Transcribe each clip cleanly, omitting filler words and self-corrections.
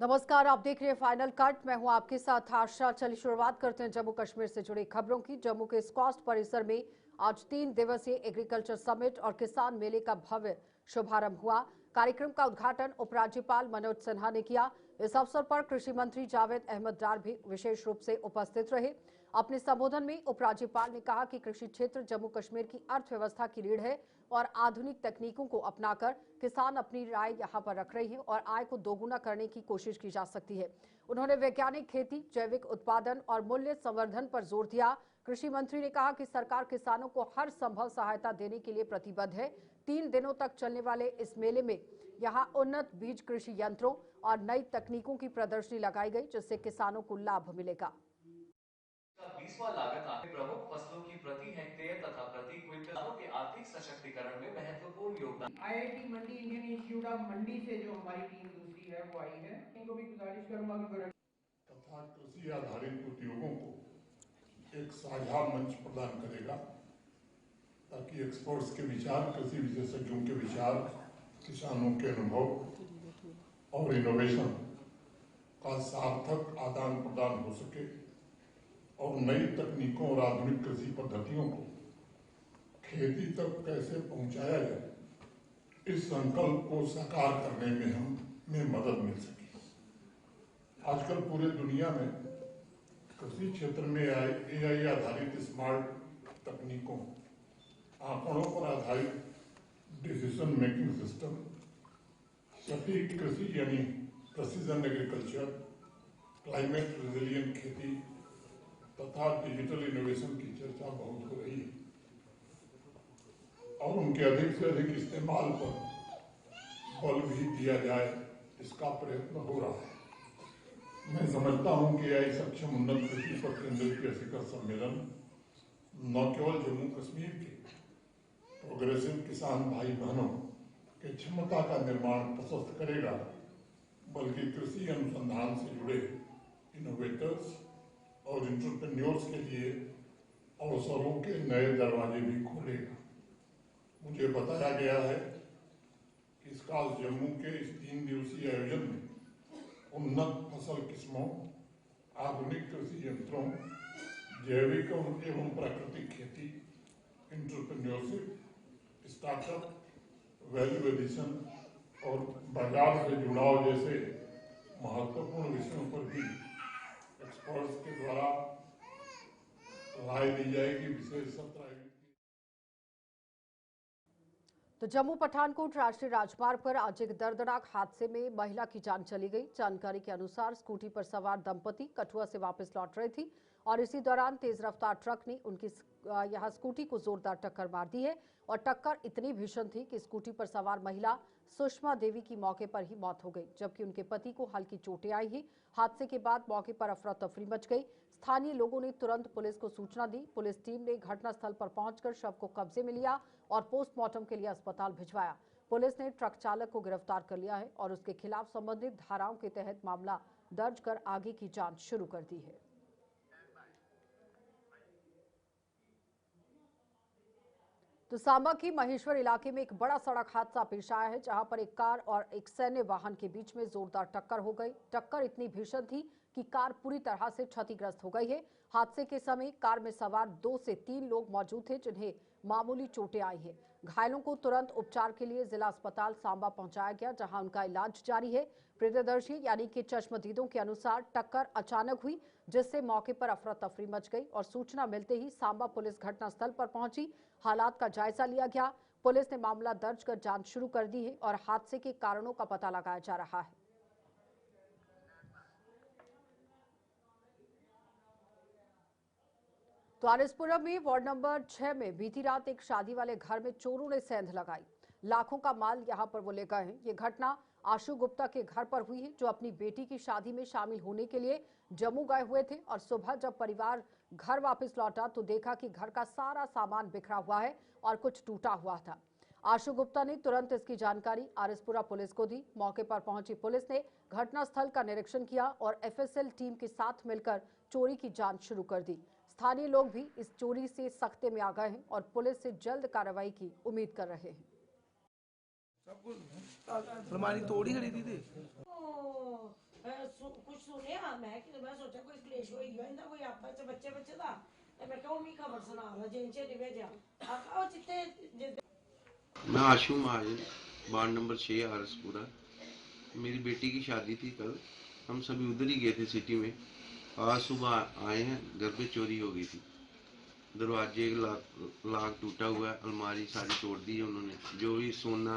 नमस्कार, आप देख रहे हैं फाइनल कट। मैं हूं आपके साथ आशा। चलिए शुरुआत करते हैं जम्मू कश्मीर से जुड़ी खबरों की। जम्मू के स्कॉस्ट परिसर में आज 3 दिवसीय एग्रीकल्चर समिट और किसान मेले का भव्य शुभारंभ हुआ। कार्यक्रम का उद्घाटन उपराज्यपाल मनोज सिन्हा ने किया। इस अवसर पर कृषि मंत्री जावेद अहमद डार भी विशेष रूप से उपस्थित रहे। अपने संबोधन में उपराज्यपाल ने कहा कि कृषि क्षेत्र जम्मू कश्मीर की अर्थव्यवस्था की रीढ़ है और आधुनिक तकनीकों को अपनाकर किसान अपनी राय यहां पर रख रहे हैं और आय को दोगुना करने की कोशिश की जा सकती है। उन्होंने वैज्ञानिक खेती, जैविक उत्पादन और मूल्य संवर्धन पर जोर दिया। कृषि मंत्री ने कहा कि सरकार किसानों को हर संभव सहायता देने के लिए प्रतिबद्ध है। 3 दिनों तक चलने वाले इस मेले में यहां उन्नत बीज कृषि यंत्रों और नई तकनीकों की प्रदर्शनी लगाई गई, जिससे किसानों को लाभ मिलेगा। 20वां लागत आंकड़े प्रमुख फसलों की प्रति हेक्टेयर तथा प्रति क्विंटल के आर्थिक सशक्तिकरण में महत्वपूर्ण योगदान। IIT Mandi, Indian Institute of Mandi से जो हमारी टीम दूसरी है वो आई है। इनको भी गुजारिश करूंगा कि तथा कृषि आधारित उद्योगों को एक साझा मंच प्रदान करेगा ताकि एक्सपर्ट्स के विचार, कृषि विशेषज्ञों के विचार, किसानों के अनुभव और इनोवेशन का सार्थक आदान प्रदान हो सके और नई तकनीकों और आधुनिक कृषि पद्धतियों को खेती तक कैसे पहुंचाया जाए, इस संकल्प को साकार करने में हमें मदद मिल सके। आजकल पूरे दुनिया में कृषि क्षेत्र में एआई आधारित स्मार्ट तकनीकों, आंकड़ों पर आधारित डिसीजन मेकिंग सिस्टम, सटीक कृषि यानी प्रेसिजन एग्रीकल्चर, क्लाइमेट रेजिलिएंट खेती तथा डिजिटल इनोवेशन की चर्चा बहुत हो रही है और उनके अधिक से अधिक इस्तेमाल पर बल भी दिया जाए, इसका प्रयत्न हो रहा है। मैं समझता हूं कि एआई सक्षम उन्नत कृषि पर केंद्रित शिखर सम्मेलन न केवल जम्मू कश्मीर के प्रोग्रेसिव किसान भाई बहनों के क्षमता का निर्माण प्रशस्त करेगा, बल्कि कृषि अनुसंधान से जुड़े इनोवेटर्स और एंटरप्रेन्योर्स के लिए अवसरों के नए दरवाजे भी खोलेगा। मुझे बताया गया है कि इस काल जम्मू के इस 3 दिवसीय आयोजन में उन्नत फसल किस्मों, आधुनिक कृषि यंत्रों, जैविक एवं प्राकृतिक खेती, एंटरप्रेन्योरशिप, स्टार्टअप, वैल्यू एडिशन और बाजार से जुड़ाव जैसे महत्वपूर्ण विषयों पर भी एक्सपर्ट्स के द्वारा राय दी जाएगी। विशेष सत्र आयोजित। तो जम्मू पठानकोट राष्ट्रीय राजमार्ग पर आज एक दर्दनाक हादसे में महिला की जान चली गई। जानकारी के अनुसार स्कूटी पर सवार दंपति कठुआ से वापस लौट रहे थे और इसी दौरान तेज रफ्तार ट्रक ने उनकी यहां स्कूटी को जोरदार टक्कर मार दी है और टक्कर इतनी भीषण थी कि स्कूटी पर सवार महिला सुषमा देवी की मौके पर ही मौत हो गई, जबकि उनके पति को हल्की चोटें आई हैं। हादसे के बाद मौके पर अफरा तफरी मच गई। स्थानीय लोगों ने तुरंत पुलिस को सूचना दी। पुलिस टीम ने घटनास्थल पर पहुंचकर शव को कब्जे में लिया और पोस्टमार्टम के लिए अस्पताल भिजवाया। पुलिस ने ट्रक चालक को गिरफ्तार कर लिया है और उसके खिलाफ संबंधित धाराओं के तहत मामला दर्ज कर आगे की जांच शुरू कर दी है। तो सांबा की महेश्वर इलाके में एक बड़ा सड़क हादसा पेश आया है, जहां पर एक कार और एक सैन्य वाहन के बीच में जोरदार टक्कर हो गई। टक्कर इतनी भीषण थी कि कार पूरी तरह से क्षतिग्रस्त हो गई है। हादसे के समय कार में सवार 2 से 3 लोग मौजूद थे, जिन्हें मामूली चोटें आई हैं। घायलों को तुरंत उपचार के लिए जिला अस्पताल सांबा पहुंचाया गया, जहां उनका इलाज जारी है। प्रियदर्शी यानी कि चश्मदीदों के अनुसार टक्कर अचानक हुई, जिससे मौके पर अफरा तफरी मच गई और सूचना मिलते ही सांबा पुलिस घटनास्थल पर पहुंची। हालात का जायजा लिया गया। पुलिस ने मामला दर्ज कर जांच शुरू कर दी है और हादसे के कारणों का पता लगाया जा रहा है। तो आरएसपुरम में वार्ड नंबर 6 में बीती रात एक शादी वाले घर में चोरों ने सेंध लगाई। लाखों का माल यहां पर वो ले गए हैं। ये घटना आशु गुप्ता के घर पर हुई है, जो अपनी बेटी की शादी में शामिल होने के लिए जम्मू गए हुए थे और सुबह जब परिवार घर वापस लौटा तो देखा कि घर का सारा सामान बिखरा हुआ है और कुछ टूटा हुआ था। आशु गुप्ता ने तुरंत इसकी जानकारी आरएसपुरा पुलिस को दी। मौके पर पहुंची पुलिस ने घटनास्थल का निरीक्षण किया और एफएसएल टीम के साथ मिलकर चोरी की जांच शुरू कर दी। स्थानीय लोग भी इस चोरी से सख्ते में आ गए हैं और पुलिस से जल्द कार्रवाई की उम्मीद कर रहे हैं। सब कुछ अलमारी तोड़ी खड़ी थी। कुछ सुनिया मैं कि मैं सोचा कोई क्लेश हो गया इंदा कोई आपस च बच्चे दा ते मैं कहूं मी खबर सुना रहा जिन चे दिवे जा आका ओ चित्ते मैं आशू महाजन वार्ड नंबर 6 आरसपुरा। मेरी बेटी की शादी थी कल, हम सभी उधर ही गए थे सिटी में। आज सुबह आए हैं, घर पे चोरी हो गई थी। दरवाजे लाख टूटा हुआ है, अलमारी सारी तोड़ दी है उन्होंने। जो भी सोना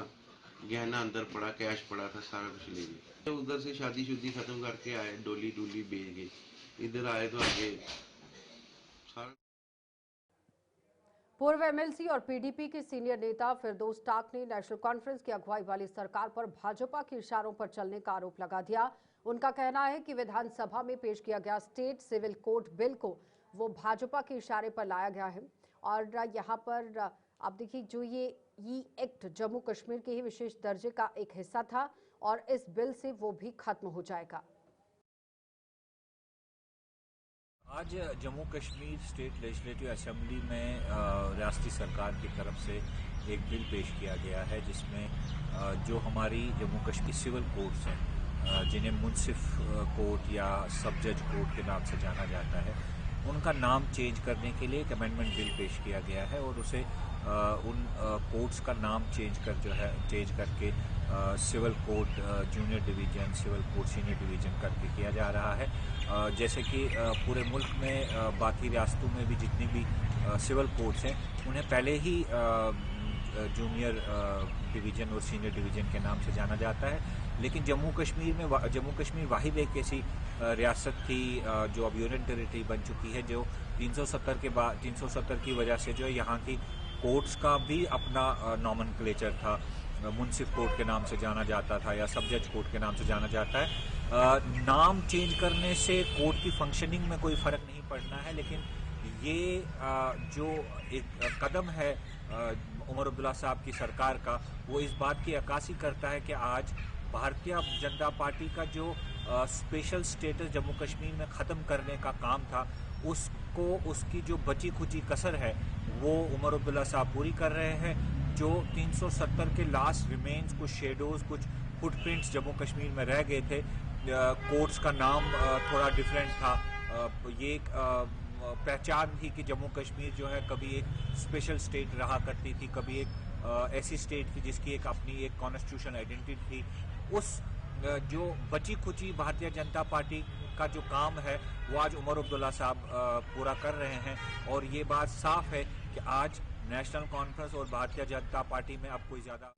गहना अंदर पड़ा, कैश पड़ा था, सारा कुछ ले गए। उधर से शादी शुदी खत्म करके आए, डोली डोली बेच गए। इधर आए तो आगे सारा। पूर्व एमएलसी और पीडीपी के सीनियर नेता फिरदौस टाक ने नेशनल कॉन्फ्रेंस की अगुवाई वाली सरकार पर भाजपा के इशारों पर चलने का आरोप लगा दिया। उनका कहना है कि विधानसभा में पेश किया गया स्टेट सिविल कोड बिल को वो भाजपा के इशारे पर लाया गया है। और यहाँ पर आप देखिए, जो ये एक्ट जम्मू कश्मीर के ही विशेष दर्जे का एक हिस्सा था और इस बिल से वो भी खत्म हो जाएगा। आज Jammu Kashmir state legislative assembly में रियासती सरकार की तरफ से एक बिल पेश किया गया है, जिसमें जो हमारी जम्मू कश्मीर सिविल कोर्ट्स हैं, जिन्हें मुंसिफ कोर्ट या सब जज कोर्ट के नाम से जाना जाता है, उनका नाम चेंज करने के लिए एक अमेंडमेंट बिल पेश किया गया है और उसे उन कोर्ट्स का नाम चेंज करके civil court junior division, civil court senior division करके किया जा रहा है। जैसे कि पूरे मुल्क में बाकी रियासतों में भी जितनी भी सिविल कोर्ट्स हैं, उन्हें पहले ही जूनियर डिवीज़न और सीनियर डिवीज़न के नाम से जाना जाता है। लेकिन जम्मू कश्मीर वाहिद एक ऐसी रियासत थी जो अब यूनियन टेरिटरी बन चुकी है, जो 370 की वजह से जो है यहाँ की कोर्ट्स का भी अपना नॉमेनक्लेचर था। मुंसिफ कोर्ट के नाम से जाना जाता था या सब जज कोर्ट के नाम से जाना जाता है। नाम चेंज करने से कोर्ट की फंक्शनिंग में कोई फ़र्क नहीं पड़ना है, लेकिन ये जो एक कदम है उमर अब्दुल्ला साहब की सरकार का, वो इस बात की अक्कासी करता है कि आज भारतीय जनता पार्टी का जो स्पेशल स्टेटस जम्मू कश्मीर में ख़त्म करने का काम था, उसकी जो बची खुची कसर है वो उमर अब्दुल्ला साहब पूरी कर रहे हैं। जो 370 के लास्ट रिमेन्स, कुछ शेडोज़, कुछ फुटप्रिंट्स जम्मू कश्मीर में रह गए थे। कोर्ट्स का नाम थोड़ा डिफरेंट था। ये एक पहचान थी कि जम्मू कश्मीर जो है कभी एक स्पेशल स्टेट रहा करती थी, कभी एक ऐसी स्टेट थी जिसकी एक अपनी एक कॉन्स्टिट्यूशन आइडेंटिटी थी। उस जो बची खुची भारतीय जनता पार्टी का जो काम है वो आज उमर अब्दुल्ला साहब पूरा कर रहे हैं। और ये बात साफ है कि आज नेशनल कॉन्फ्रेंस और भारतीय जनता पार्टी में अब कोई ज्यादा।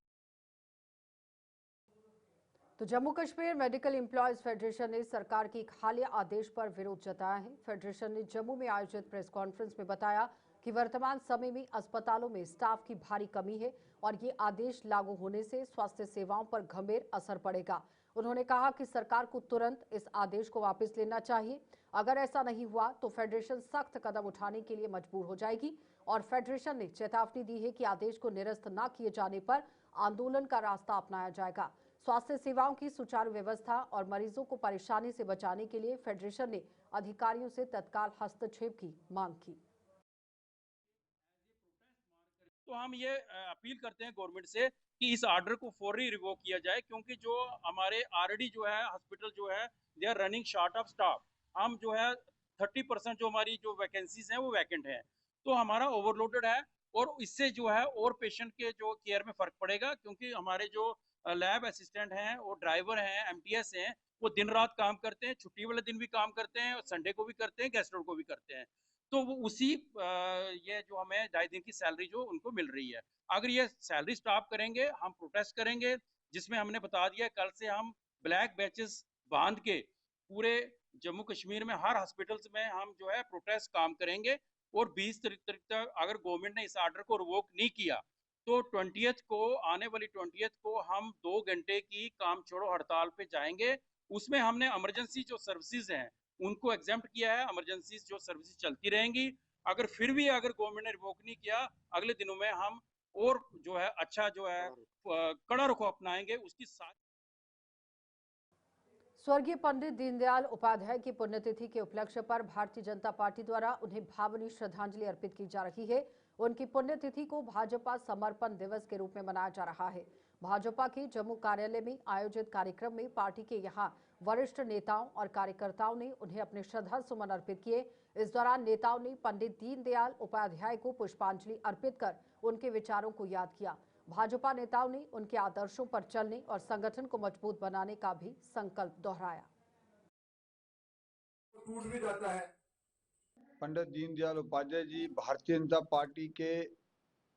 तो Jammu Kashmir medical employees federation ने सरकार के एक हालिया आदेश पर विरोध जताया है। फेडरेशन ने जम्मू में आयोजित प्रेस कॉन्फ्रेंस में बताया कि वर्तमान समय में अस्पतालों में स्टाफ की भारी कमी है और ये आदेश लागू होने से स्वास्थ्य सेवाओं पर गंभीर असर पड़ेगा। उन्होंने कहा कि सरकार को तुरंत इस आदेश को वापस लेना चाहिए। अगर ऐसा नहीं हुआ तो फेडरेशन सख्त कदम उठाने के लिए मजबूर हो जाएगी और फेडरेशन ने चेतावनी दी है कि आदेश को निरस्त न किए जाने पर आंदोलन का रास्ता अपनाया जाएगा। स्वास्थ्य सेवाओं की सुचारू व्यवस्था और मरीजों को परेशानी से बचाने के लिए फेडरेशन ने अधिकारियों से तत्काल हस्तक्षेप की मांग की। तो हम ये अपील करते हैं गवर्नमेंट से कि इस ऑर्डर को फौरी रिवोक किया जाए, क्योंकि जो हमारे ऑलरेडी जो है हॉस्पिटल जो है they are running short of staff. हम जो है 30% जो हमारी जो वैकेंसीज हैं वो वैकेंट हैं, तो हमारा ओवरलोडेड है और इससे जो है और पेशेंट के जो केयर में फर्क पड़ेगा, क्योंकि हमारे जो लैब असिस्टेंट हैं और ड्राइवर हैं, एमटीएस हैं, वो दिन रात काम करते हैं, छुट्टी वाले दिन भी काम करते हैं, संडे को भी करते हैं, गेस्ट को भी करते हैं। तो वो उसी ये जो हमें 2.5 दिन की सैलरी जो उनको मिल रही है, अगर ये सैलरी स्टॉप करेंगे हम प्रोटेस्ट करेंगे, जिसमें हमने बता दिया कल से हम ब्लैक बैचेस बांध के पूरे जम्मू कश्मीर में हर हॉस्पिटल्स में हम जो है प्रोटेस्ट काम करेंगे। और 20 तारीख तक अगर गवर्नमेंट ने इस ऑर्डर को रिवोक नहीं किया तो 20th को, आने वाली 20th को हम 2 घंटे की काम छोड़ो हड़ताल पे जाएंगे। उसमें हमने इमरजेंसी जो सर्विसेज हैं उनको एग्जेम्प्ट किया है, इमरजेंसी जो सर्विसेज चलती रहेंगी। अगर फिर भी अगर गवर्नमेंट ने रिवोक नहीं किया, अगले दिनों में हम और जो है अच्छा जो है कड़ा रुख अपनाएंगे। उसकी साथ स्वर्गीय पंडित दीनदयाल उपाध्याय की पुण्यतिथि के उपलक्ष्य पर भारतीय जनता पार्टी द्वारा उन्हें भावनीय श्रद्धांजलि अर्पित की जा रही है। उनकी पुण्यतिथि को भाजपा समर्पण दिवस के रूप में मनाया जा रहा है। भाजपा के जम्मू कार्यालय में आयोजित कार्यक्रम में पार्टी के यहां वरिष्ठ नेताओं और कार्यकर्ताओं ने उन्हें अपने श्रद्धा सुमन अर्पित किए। इस दौरान नेताओं ने पंडित दीनदयाल उपाध्याय को पुष्पांजलि अर्पित कर उनके विचारों को याद किया। भाजपा नेताओं ने उनके आदर्शों पर चलने और संगठन को मजबूत बनाने का भी संकल्प दोहराया। टूट भी जाता है। पंडित दीनदयाल उपाध्याय जी भारतीय जनता पार्टी के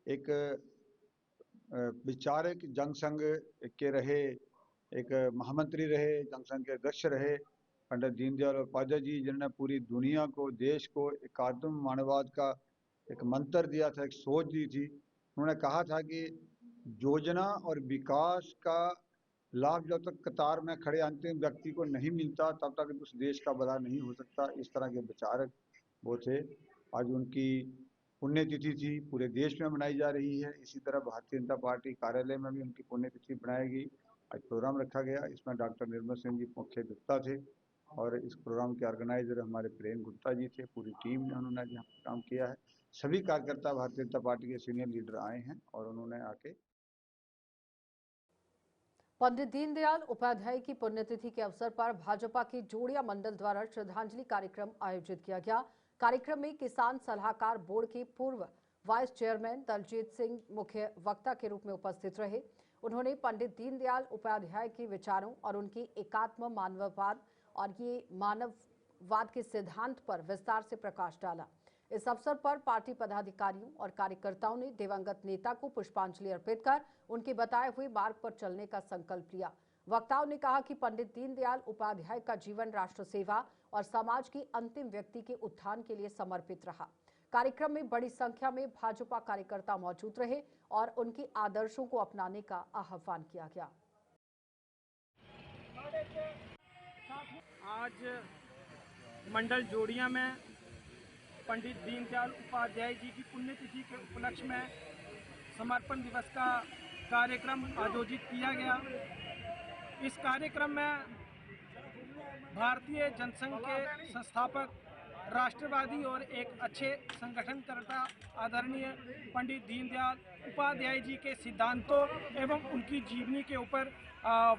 एक विचारक जनसंघ के रहे, एक महामंत्री रहे, जनसंघ के अध्यक्ष रहे। पंडित दीनदयाल उपाध्याय जी जिन्होंने पूरी दुनिया को, देश को एकात्म मानववाद का एक मंत्र दिया था, एक सोच दी थी। उन्होंने कहा था कि योजना और विकास का लाभ जब तक कतार में खड़े अंतिम व्यक्ति को नहीं मिलता तब तक उस देश का भला नहीं हो सकता। इस तरह के विचारक वो थे। आज उनकी पुण्यतिथि थी, पूरे देश में मनाई जा रही है। इसी तरह भारतीय जनता पार्टी कार्यालय में भी उनकी पुण्यतिथि मनाई गई। आज प्रोग्राम रखा गया, इसमें डॉक्टर निर्मल सिंह जी मुख्य वक्ता थे और इस प्रोग्राम के ऑर्गेनाइजर हमारे प्रेम गुप्ता जी थे। पूरी टीम ने उन्होंने यहाँ काम किया है। सभी कार्यकर्ता भारतीय जनता पार्टी के सीनियर लीडर आए हैं और उन्होंने आके पंडित दीनदयाल उपाध्याय की पुण्यतिथि के अवसर पर भाजपा के जोड़िया मंडल द्वारा श्रद्धांजलि कार्यक्रम आयोजित किया गया। कार्यक्रम में किसान सलाहकार बोर्ड के पूर्व वाइस चेयरमैन दलजीत सिंह मुख्य वक्ता के रूप में उपस्थित रहे। उन्होंने पंडित दीनदयाल उपाध्याय के विचारों और उनकी एकात्म मानववाद और ये मानववाद के सिद्धांत पर विस्तार से प्रकाश डाला। इस अवसर पर पार्टी पदाधिकारियों और कार्यकर्ताओं ने दिवंगत नेता को पुष्पांजलि अर्पित कर उनके बताए हुए मार्ग पर चलने का संकल्प लिया। वक्ताओं ने कहा कि पंडित दीनदयाल उपाध्याय का जीवन राष्ट्र सेवा और समाज की अंतिम व्यक्ति के उत्थान के लिए समर्पित रहा। कार्यक्रम में बड़ी संख्या में भाजपा कार्यकर्ता मौजूद रहे और उनके आदर्शों को अपनाने का आह्वान किया गया। आज मंडल जोड़िया में पंडित दीनदयाल उपाध्याय जी की पुण्यतिथि के उपलक्ष्य में समर्पण दिवस का कार्यक्रम आयोजित किया गया। इस कार्यक्रम में भारतीय जनसंघ के संस्थापक, राष्ट्रवादी और एक अच्छे संगठनकर्ता आदरणीय पंडित दीनदयाल उपाध्याय जी के सिद्धांतों एवं उनकी जीवनी के ऊपर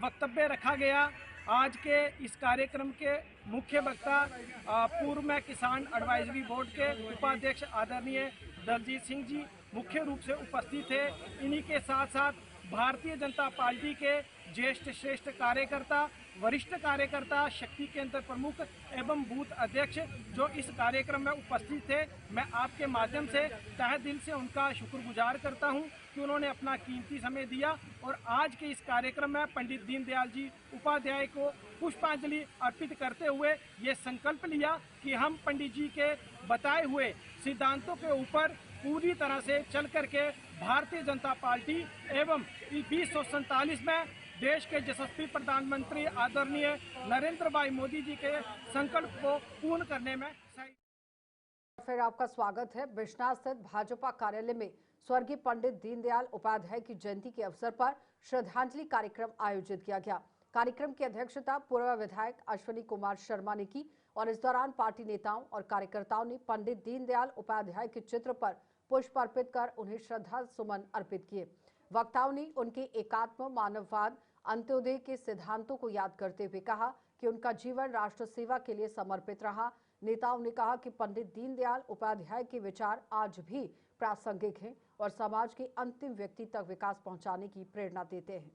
वक्तव्य रखा गया। आज के इस कार्यक्रम के मुख्य वक्ता पूर्व में किसान एडवाइजरी बोर्ड के उपाध्यक्ष आदरणीय दलजीत सिंह जी मुख्य रूप से उपस्थित थे। इन्हीं के साथ साथ भारतीय जनता पार्टी के ज्येष्ठ श्रेष्ठ कार्यकर्ता, वरिष्ठ कार्यकर्ता, शक्ति केंद्र प्रमुख एवं बूथ अध्यक्ष जो इस कार्यक्रम में उपस्थित थे। मैं आपके माध्यम से तहे दिल से उनका शुक्रगुजार करता हूं कि उन्होंने अपना कीमती समय दिया और आज के इस कार्यक्रम में पंडित दीनदयाल जी उपाध्याय को पुष्पांजलि अर्पित करते हुए ये संकल्प लिया कि हम पंडित जी के बताए हुए सिद्धांतों के ऊपर पूरी तरह से चल करके भारतीय जनता पार्टी एवं 2047 में देश के यशस्वी प्रधानमंत्री आदरणीय नरेंद्र भाई मोदी जी के संकल्प को पूर्ण करने में फिर आपका स्वागत है। बिश्नाह स्थित भाजपा कार्यालय में स्वर्गीय पंडित दीनदयाल उपाध्याय की जयंती के अवसर पर श्रद्धांजलि कार्यक्रम आयोजित किया गया। कार्यक्रम की अध्यक्षता पूर्व विधायक अश्विनी कुमार शर्मा ने की और इस दौरान पार्टी नेताओं और कार्यकर्ताओं ने पंडित दीनदयाल उपाध्याय के चित्र पर पुष्प अर्पित कर उन्हें श्रद्धा सुमन अर्पित किए। वक्ताओं ने उनके एकात्म मानववाद, अंत्योदय के सिद्धांतों को याद करते हुए कहा कि उनका जीवन राष्ट्र सेवा के लिए समर्पित रहा। नेताओं ने कहा कि पंडित दीनदयाल उपाध्याय के विचार आज भी प्रासंगिक हैं और समाज के अंतिम व्यक्ति तक विकास पहुंचाने की प्रेरणा देते हैं।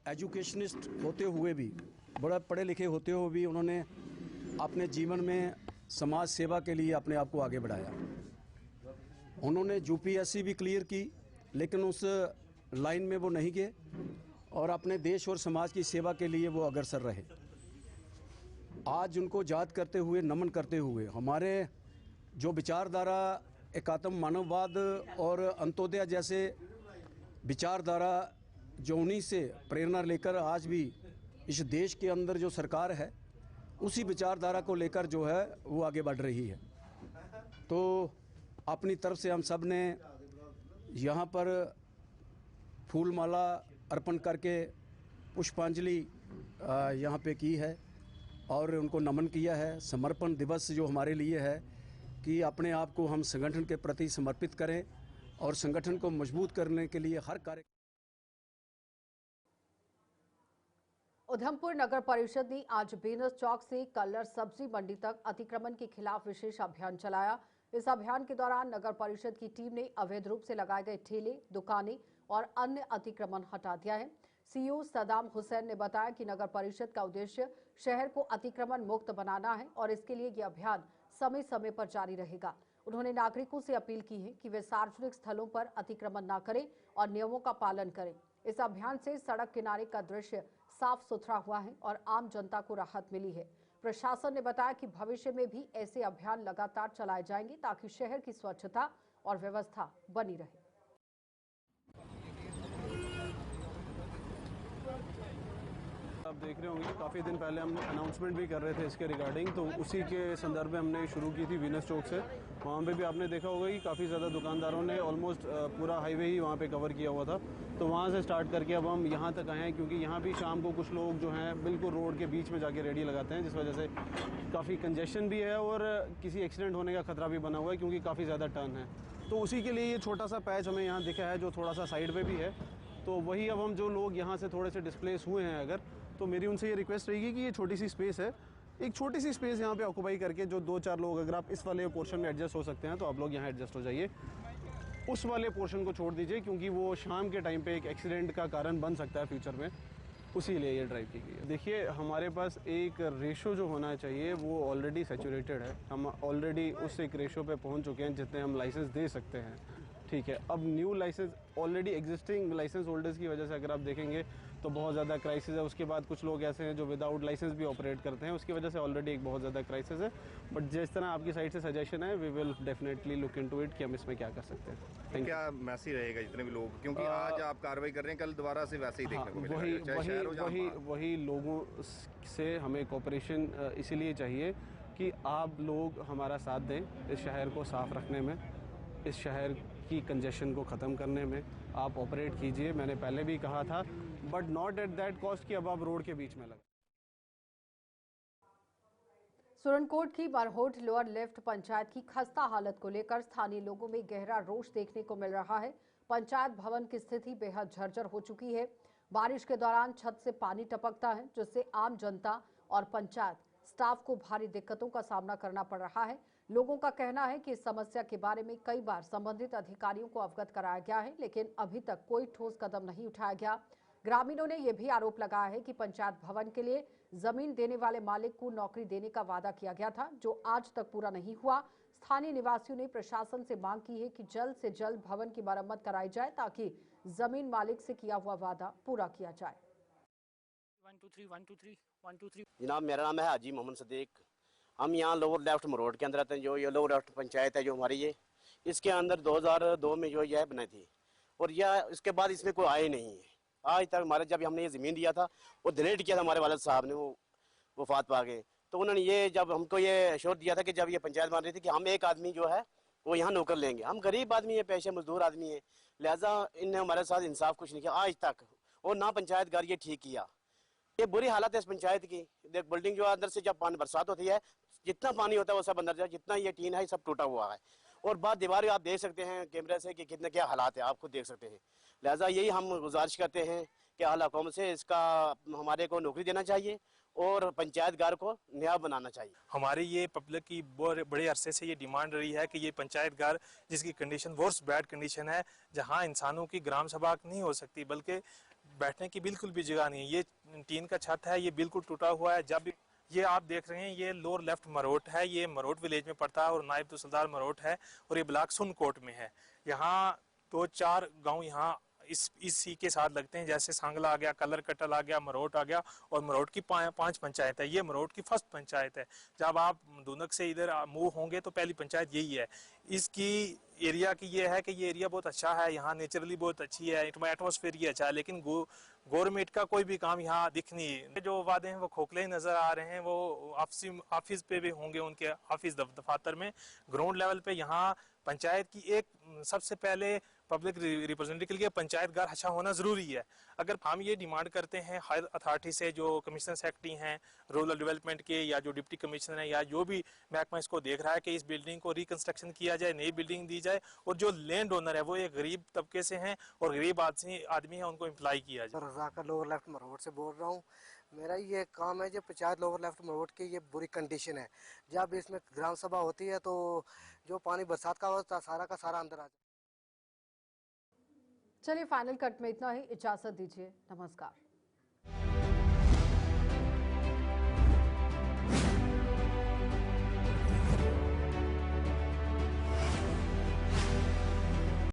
एजुकेशनिस्ट होते हुए भी, बड़ा पढ़े लिखे होते हुए भी उन्होंने अपने जीवन में समाज सेवा के लिए अपने आप को आगे बढ़ाया। उन्होंने यूपीएससी भी क्लियर की, लेकिन उस लाइन में वो नहीं गए और अपने देश और समाज की सेवा के लिए वो अग्रसर रहे। आज उनको याद करते हुए, नमन करते हुए हमारे जो विचारधारा एकात्म मानववाद और अंत्योदय जैसे विचारधारा जो उन्हीं से प्रेरणा लेकर आज भी इस देश के अंदर जो सरकार है उसी विचारधारा को लेकर जो है वो आगे बढ़ रही है। तो अपनी तरफ से हम सब ने यहाँ पर फूलमाला अर्पण करके पुष्पांजलि यहाँ पे की है और उनको नमन किया है। समर्पण दिवस जो हमारे लिए है कि अपने आप को हम संगठन के प्रति समर्पित करें और संगठन को मजबूत करने के लिए हर कार्य। उधमपुर नगर परिषद ने आज बेनस चौक से कल्लर सब्जी मंडी तक अतिक्रमण के खिलाफ विशेष अभियान चलाया। इस अभियान के दौरान नगर परिषद की टीम ने अवैध रूप से लगाए गए ठेले, दुकानें और अन्य अतिक्रमण हटा दिया है। सीईओ सदाम हुसैन ने बताया कि नगर परिषद का उद्देश्य शहर को अतिक्रमण मुक्त बनाना है और इसके लिए यह अभियान समय समय पर जारी रहेगा। उन्होंने नागरिकों से अपील की है कि वे सार्वजनिक स्थलों पर अतिक्रमण न करें और नियमों का पालन करें। इस अभियान से सड़क किनारे का दृश्य साफ सुथरा हुआ है और आम जनता को राहत मिली है। प्रशासन ने बताया कि भविष्य में भी ऐसे अभियान लगातार चलाए जाएंगे ताकि शहर की स्वच्छता और व्यवस्था बनी रहे। आप देख रहे होंगे कि काफ़ी दिन पहले हम अनाउंसमेंट भी कर रहे थे इसके रिगार्डिंग, तो उसी के संदर्भ में हमने शुरू की थी वीनस चौक से। वहाँ पे भी आपने देखा होगा कि काफ़ी ज़्यादा दुकानदारों ने ऑलमोस्ट पूरा हाईवे ही वहाँ पे कवर किया हुआ था। तो वहाँ से स्टार्ट करके अब हम यहाँ तक आए हैं, क्योंकि यहाँ भी शाम को कुछ लोग जो हैं बिल्कुल रोड के बीच में जाके रेडी लगाते हैं, जिस वजह से काफ़ी कंजेशन भी है और किसी एक्सीडेंट होने का खतरा भी बना हुआ है, क्योंकि काफ़ी ज़्यादा टर्न है। तो उसी के लिए ये छोटा सा पैच हमें यहाँ दिखा है जो थोड़ा सा साइड पे भी है। तो वही अब हम जो लोग यहाँ से थोड़े से डिस्प्लेस हुए हैं अगर, तो मेरी उनसे ये रिक्वेस्ट रहेगी कि ये छोटी सी स्पेस है, एक छोटी सी स्पेस यहाँ पे ऑक्यूपाई करके जो 2-4 लोग अगर आप इस वाले पोर्शन में एडजस्ट हो सकते हैं तो आप लोग यहाँ एडजस्ट हो जाइए। उस वाले पोर्शन को छोड़ दीजिए, क्योंकि वो शाम के टाइम पे एक एक्सीडेंट का कारण बन सकता है फ्यूचर में, उसी लिए ये ड्राइव की गई है। देखिए, हमारे पास एक रेशो जो होना चाहिए वो ऑलरेडी सैचुरेटेड है। हम ऑलरेडी उस एक रेशो पे पहुँच चुके हैं जितने हम लाइसेंस दे सकते हैं। ठीक है, अब new licence already existing licence holders की वजह से अगर आप देखेंगे तो बहुत ज़्यादा क्राइसिस है। उसके बाद कुछ लोग ऐसे हैं जो विदाउट लाइसेंस भी ऑपरेट करते हैं, उसकी वजह से ऑलरेडी एक बहुत ज़्यादा क्राइसिस है। बट जिस तरह आपकी साइड से सजेशन है, we will definitely look into it कि हम इसमें क्या कर सकते हैं। क्या मैसेज रहेगा जितने भी लोग, क्योंकि आज आप कार्रवाई कर रहे हैं, कल दोबारा से वैसे ही देखने को मिलेगा। वही लोगों से हमें कोऑपरेशन इसीलिए चाहिए कि आप लोग हमारा साथ दें इस शहर को साफ़ रखने में, इस शहर की कंजेशन को ख़त्म करने में। आप ऑपरेट कीजिए, मैंने पहले भी कहा था, but not at that cost कि अब आप रोड के बीच में लगे। सुरनकोट की बरहोट लोअर लेफ्ट पंचायत की खस्ता हालत को लेकर स्थानीय लोगों में गहरा रोष देखने को मिल रहा है। पंचायत भवन की स्थिति बेहद जर्जर हो चुकी है। बारिश के दौरान छत से पानी टपकता है, जिससे आम जनता और पंचायत स्टाफ को भारी दिक्कतों का सामना करना पड़ रहा है। लोगों का कहना है कि इस समस्या के बारे में कई बार संबंधित अधिकारियों को अवगत कराया गया है, लेकिन अभी तक कोई ठोस कदम नहीं उठाया गया। ग्रामीणों ने यह भी आरोप लगाया है कि पंचायत भवन के लिए जमीन देने वाले मालिक को नौकरी देने का वादा किया गया था, जो आज तक पूरा नहीं हुआ। स्थानीय निवासियों ने प्रशासन से मांग की है कि जल्द से जल्द भवन की मरम्मत कराई जाए ताकि जमीन मालिक से किया हुआ वादा पूरा किया जाए। 1 2 3 1 2 3 1 2 3। जनाब, मेरा नाम है हाजी मोहम्मद सदीक। हम यहाँ लोअर लेफ्ट मरोड के अंदर आते हैं। जो ये लोअर लेफ्ट पंचायत है जो हमारी, ये इसके अंदर 2002 में जो यह बनाई थी, और यह इसके बाद इसमें कोई आए नहीं है आज तक। हमारे जब हमने ये ज़मीन दिया था वो डोनेट किया था हमारे वालिद साहब ने, वो वफात पा गए। तो उन्होंने ये जब हमको ये अश्योर दिया था कि जब ये पंचायत बन रही थी कि हम एक आदमी जो है वो यहाँ नौकर लेंगे। हम गरीब आदमी है, पेशे मजदूर आदमी है, लिहाजा इनने हमारे साथ इंसाफ कुछ नहीं किया आज तक, और ना पंचायतगार ये ठीक किया। ये बुरी हालत है इस पंचायत की। देख, बिल्डिंग जो अंदर से जब पानी बरसात होती है, जितना पानी होता है वो सब अंदर जाए, जितना ये टीन है सब टूटा हुआ है, और बाद दीवार आप देख सकते हैं कैमरे से कि कितने क्या हालात है, आप खुद देख सकते हैं। लिहाजा यही हम गुजारिश करते हैं कि आला हुकूमत से इसका हमारे को नौकरी देना चाहिए और पंचायतगार को नया बनाना चाहिए। हमारी ये पब्लिक की बड़े अरसे से ये डिमांड रही है कि ये पंचायतगार जिसकी कंडीशन वर्स्ट बैड कंडीशन है, जहाँ इंसानों की ग्राम सभा नहीं हो सकती, बल्कि बैठने की बिल्कुल भी जगह नहीं है। ये टीन का छत है, ये बिल्कुल टूटा हुआ है। जब ये आप देख रहे हैं, ये लोअर लेफ्ट मरोट है, ये मरोट विलेज में पड़ता है और नायब तहसीलदार मरोट है, और ये ब्लॉक सुरनकोट में है। यहाँ 2-4 गांव यहाँ इसी के साथ लगते हैं, जैसे सांगला आ गया, कलर कटल आ गया, मरोट आ गया, और मरोट की 5 पंचायत है। ये मरोट की फर्स्ट पंचायत है। जब आप दुनक से इधर मूव होंगे तो पहली पंचायत यही है। इसकी एरिया की ये है कि ये एरिया बहुत अच्छा है, यहाँ नेचुरली बहुत अच्छी है, एटमॉस्फेयर ये अच्छा है, लेकिन गवर्नमेंट का कोई भी काम यहाँ दिख नहीं है। जो वादे हैं वो खोखले नजर आ रहे हैं। वो ऑफिस पे भी होंगे, उनके ऑफिस दफातर में। ग्राउंड लेवल पे यहाँ पंचायत की एक सबसे पहले पब्लिक रिप्रेजेंटेटिव के लिए पंचायत घर अच्छा होना जरूरी है। अगर हम ये डिमांड करते हैं हायर अथॉरिटी से, जो कमिश्नर सेक्रेटरी हैं रूरल डेवलपमेंट के, या जो डिप्टी कमिश्नर हैं, या जो भी महकमा इसको देख रहा है कि इस बिल्डिंग को रिकंस्ट्रक्शन किया जाए, नई बिल्डिंग दी जाए, और जो लैंड ओनर है वो एक गरीब तबके से हैं और गरीब आदमी है, उनको एम्प्लॉय किया जाए। रज़ाक लोअर लेफ्ट मरोड़ से बोल रहा हूँ। मेरा ये काम है, जो पंचायत लोअर लेफ्ट मरोड़ की ये बुरी कंडीशन है। जब इसमें ग्राम सभा होती है तो जो पानी बरसात का होता है सारा का सारा अंदर आ जाता है। चलिए, फाइनल कट में इतना ही। इजाजत दीजिए, नमस्कार।